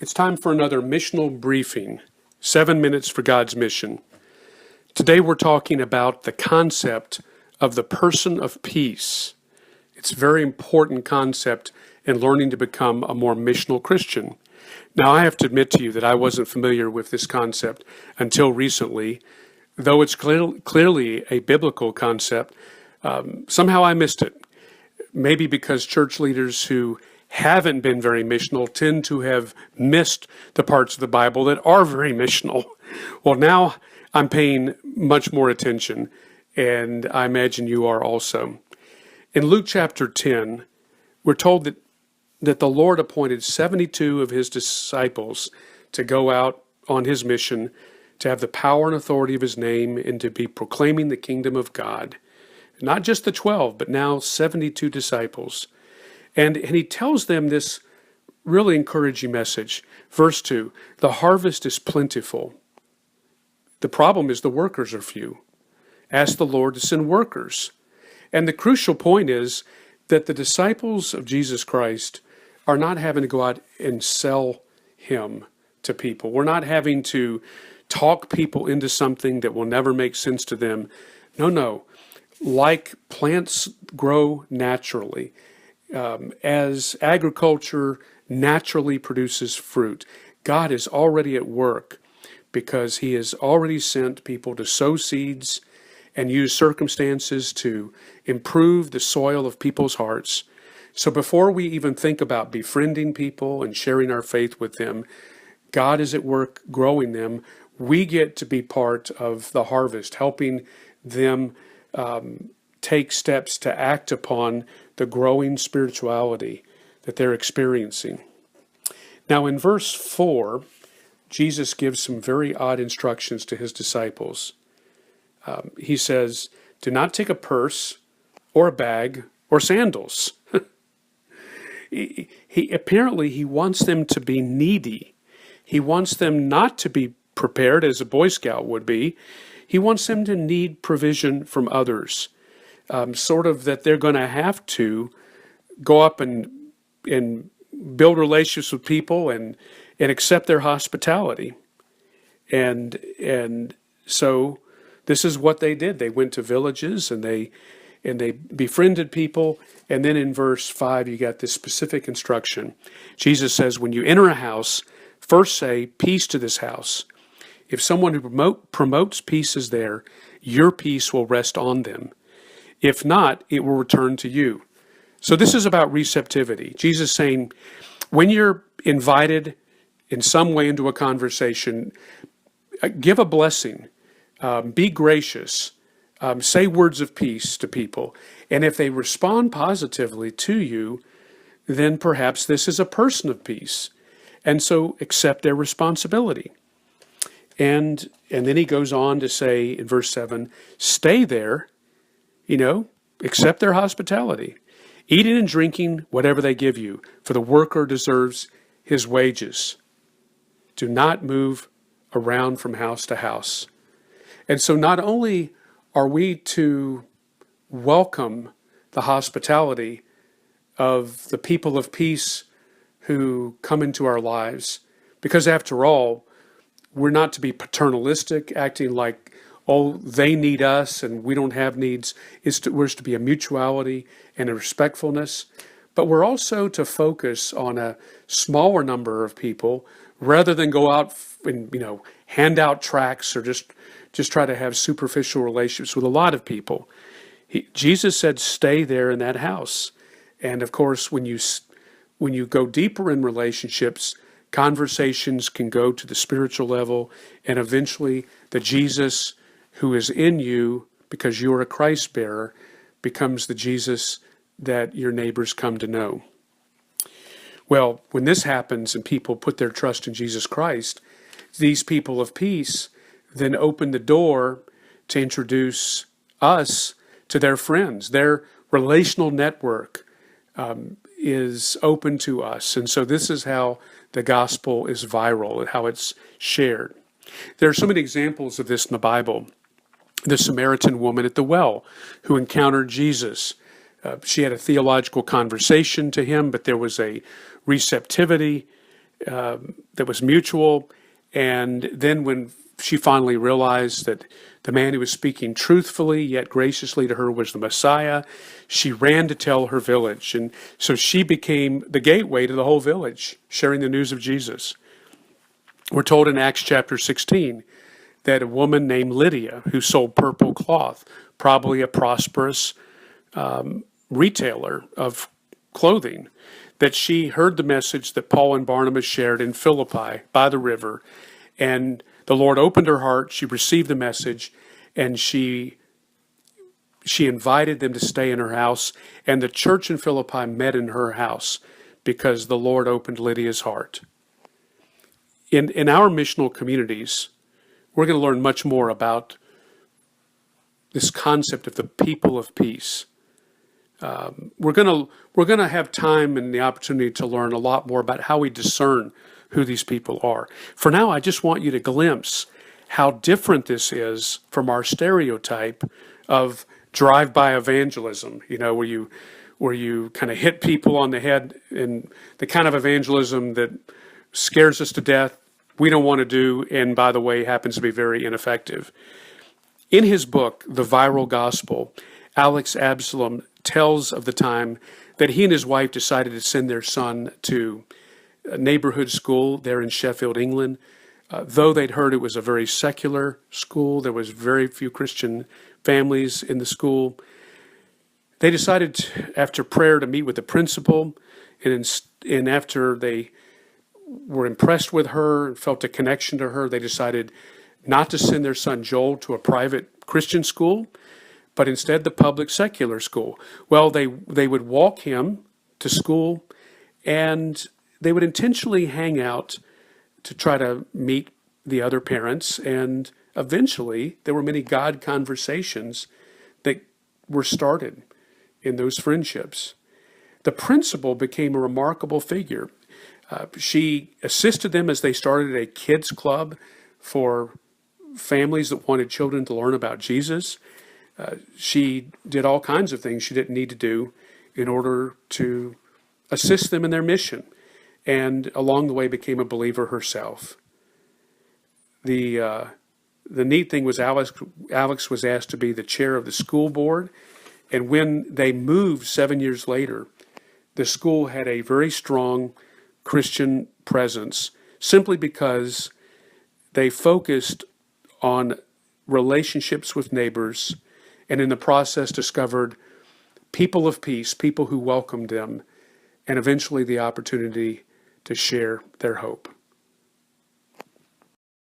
It's time for another missional briefing, 7 minutes for God's mission. Today we're talking about the concept of the person of peace. It's a very important concept in learning to become a more missional Christian. Now, I have to admit to you that I wasn't familiar with this concept until recently. Though it's clearly a biblical concept, somehow I missed it. Maybe because church leaders who haven't been very missional tend to have missed the parts of the Bible that are very missional. Well, now I'm paying much more attention, and I imagine you are also. In Luke chapter 10, we're told that the Lord appointed 72 of his disciples to go out on his mission, to have the power and authority of his name, and to be proclaiming the kingdom of God. Not just the 12, but now 72 disciples. And he tells them this really encouraging message. Verse 2, the harvest is plentiful. The problem is the workers are few. Ask the Lord to send workers. And the crucial point is that the disciples of Jesus Christ are not having to go out and sell him to people. We're not having to talk people into something that will never make sense to them. No. Like plants grow naturally, as agriculture naturally produces fruit, God is already at work because he has already sent people to sow seeds and use circumstances to improve the soil of people's hearts. So before we even think about befriending people and sharing our faith with them, God is at work growing them. We get to be part of the harvest, helping them take steps to act upon the growing spirituality that they're experiencing. Now in verse 4, Jesus gives some very odd instructions to his disciples. He says, do not take a purse or a bag or sandals. He apparently wants them to be needy. He wants them not to be prepared as a Boy Scout would be. He wants them to need provision from others, sort of that they're going to have to go up and build relationships with people and accept their hospitality. And so this is what they did. They went to villages and they befriended people. And then in verse 5, you got this specific instruction. Jesus says, when you enter a house, first say, peace to this house. If someone who promotes peace is there, your peace will rest on them. If not, it will return to you. So this is about receptivity. Jesus is saying, when you're invited in some way into a conversation, give a blessing, be gracious, say words of peace to people. And if they respond positively to you, then perhaps this is a person of peace. And so accept their responsibility. And then he goes on to say in verse 7, stay there, accept their hospitality, eating and drinking whatever they give you, for the worker deserves his wages. Do not move around from house to house. And so not only are we to welcome the hospitality of the people of peace who come into our lives, because after all, we're not to be paternalistic, acting like, oh, they need us and we don't have needs. We're to be a mutuality and a respectfulness. But we're also to focus on a smaller number of people rather than go out and, hand out tracts or just try to have superficial relationships with a lot of people. Jesus said, stay there in that house. And of course, when you go deeper in relationships, conversations can go to the spiritual level, and eventually the Jesus who is in you, because you are a Christ bearer, becomes the Jesus that your neighbors come to know. Well, when this happens and people put their trust in Jesus Christ, these people of peace then open the door to introduce us to their friends. Their relational network is open to us. And so this is how the gospel is viral and how it's shared. There are so many examples of this in the Bible. The Samaritan woman at the well who encountered Jesus. She had a theological conversation to him, but there was a receptivity that was mutual. And then when she finally realized that the man who was speaking truthfully yet graciously to her was the Messiah, she ran to tell her village. And so she became the gateway to the whole village, sharing the news of Jesus. We're told in Acts chapter 16 that a woman named Lydia, who sold purple cloth, probably a prosperous retailer of clothing, that she heard the message that Paul and Barnabas shared in Philippi by the river, and the Lord opened her heart. She received the message, and she invited them to stay in her house, and the church in Philippi met in her house because the Lord opened Lydia's heart. In our missional communities, we're going to learn much more about this concept of the people of peace. We're going to have time and the opportunity to learn a lot more about how we discern who these people are. For now, I just want you to glimpse how different this is from our stereotype of drive-by evangelism, where you kind of hit people on the head, and the kind of evangelism that scares us to death, we don't want to do, and by the way, happens to be very ineffective. In his book, The Viral Gospel, Alex Absalom tells of the time that he and his wife decided to send their son to a neighborhood school there in Sheffield, England. Though they'd heard it was a very secular school, there was very few Christian families in the school. They decided, after prayer, to meet with the principal, and after they were impressed with her and felt a connection to her, they decided not to send their son Joel to a private Christian school, but instead the public secular school. Well, they would walk him to school, and they would intentionally hang out to try to meet the other parents, and eventually there were many God conversations that were started in those friendships. The principal became a remarkable figure. She assisted them as they started a kids club for families that wanted children to learn about Jesus. She did all kinds of things she didn't need to do in order to assist them in their mission, and along the way became a believer herself. The neat thing was Alex was asked to be the chair of the school board, and when they moved 7 years later, the school had a very strong Christian presence simply because they focused on relationships with neighbors, and in the process discovered people of peace, people who welcomed them, and eventually the opportunity to share their hope.